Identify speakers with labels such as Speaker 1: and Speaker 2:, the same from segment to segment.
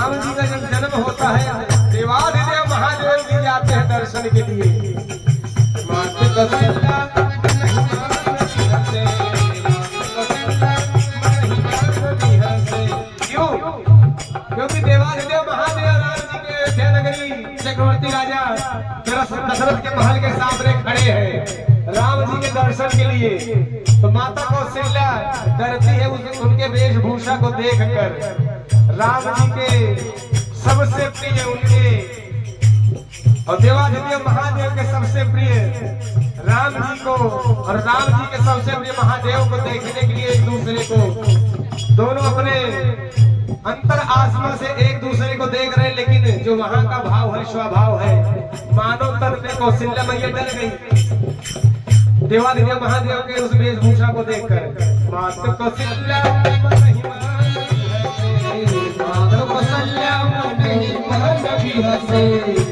Speaker 1: राम जी का जब जन्म होता है देवाधिदेव महादेव जी जाते हैं दर्शन के लिए। माता कौशल्या क्यों? क्योंकि देवाधिदेव महादेव राम जी के अयोध्या नगरी चक्रवर्ती राजा दशरथ के महल के सामने खड़े हैं राम जी के दर्शन के लिए। तो माता कौशल्या डरती है उनके वेशभूषा को देखकर। राम जी के सबसे प्रिय उनके और देवाधिदेव महादेव के सबसे प्रिय राम जी को और राम जी के सबसे प्रिय महादेव को देखने के लिए एक दूसरे को दोनों अपने अंतर आत्मा से एक दूसरे को देख रहे हैं। लेकिन जो वहां का भाव है स्वभाव है मानव तन पे कौशल्या मैया डर गई देवाधिदेव महादेव के उस वेशभूषा को देखकर। माता कौशल्या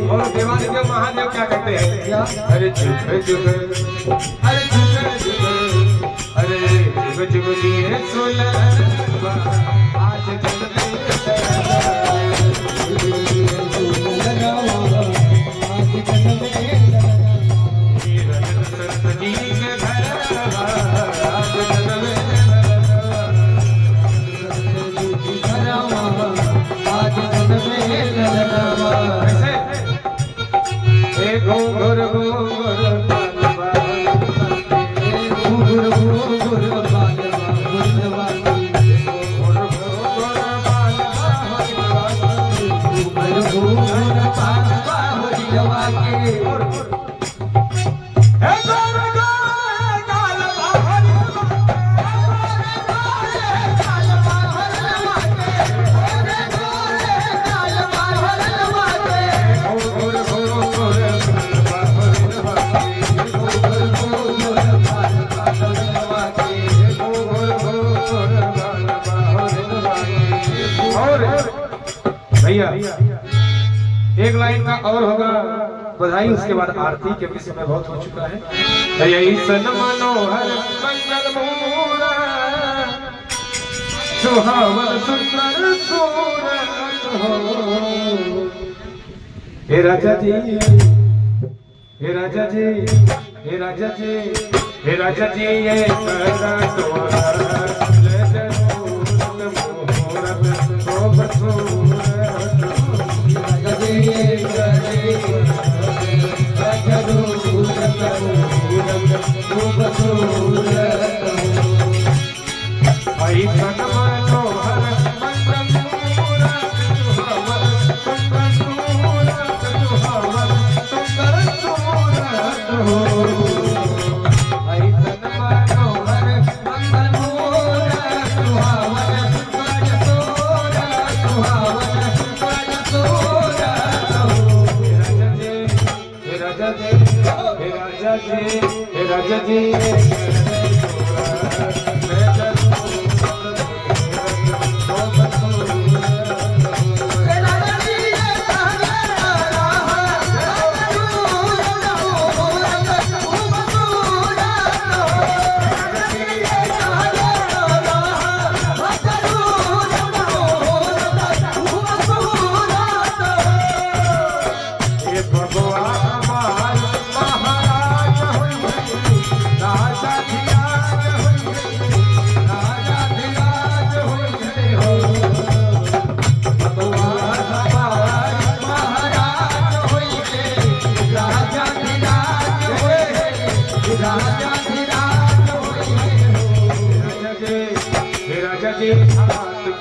Speaker 1: और देवाधिदेव महादेव क्या कहते हैं? अरे जुग जुग अरे जुग जुग अरे जुग जुग दिए सोलह आज घोर घोर भैया एक लाइन का और होगा बधाई, उसके बाद आरती के विषय में बहुत हो चुका है। ऐसन मनोहर मंगल मूरत सुहावन सुंदर सूरत हो। हे राजा जी हे राजा जी हे राजा जी हे राजा जी ये करा राजा जी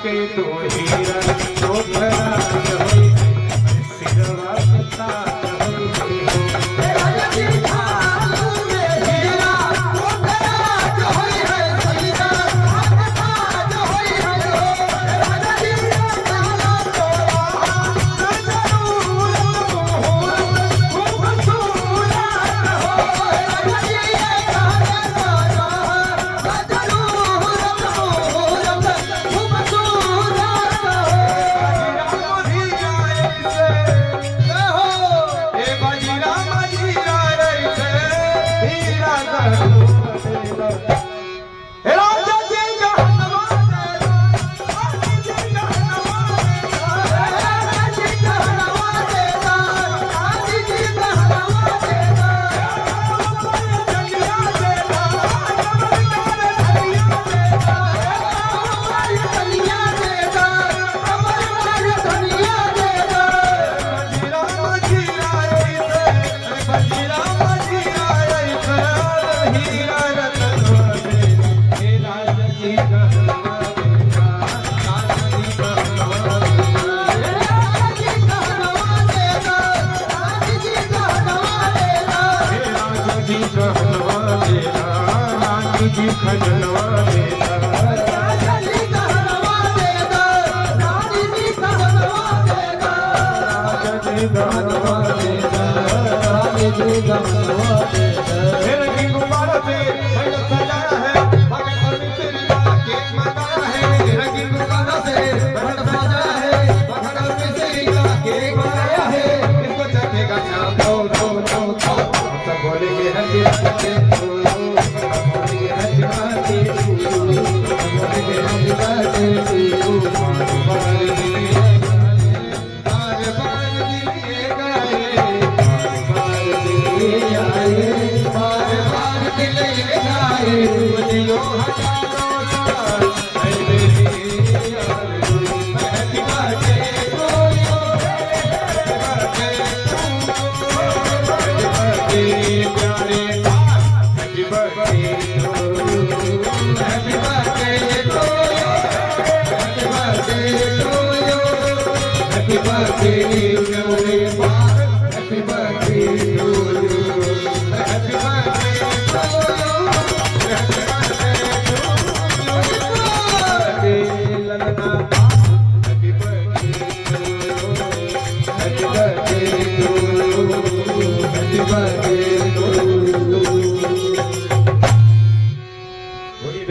Speaker 1: के तो हीरा तो भरा होई सिरवा पिता रंगीन गुब्बारों से मंडप सजाया है, भगत और मिस्त्री का केक मंगाया है। रंगीन गुब्बारों से मंडप सजाया है, भगत और मिस्त्री का केक मंगाया है। इसको चखेगा शाम तो सब बोलेंगे हैप्पी बर्थडे टू यू, सब बोलेंगे हैप्पी बर्थडे टू यू, सब बोलेंगे happy birthday to you. Happy birthday to you, happy birthday to you, happy birthday to you, happy birthday to you, happy birthday to you, happy birthday to you, happy birthday.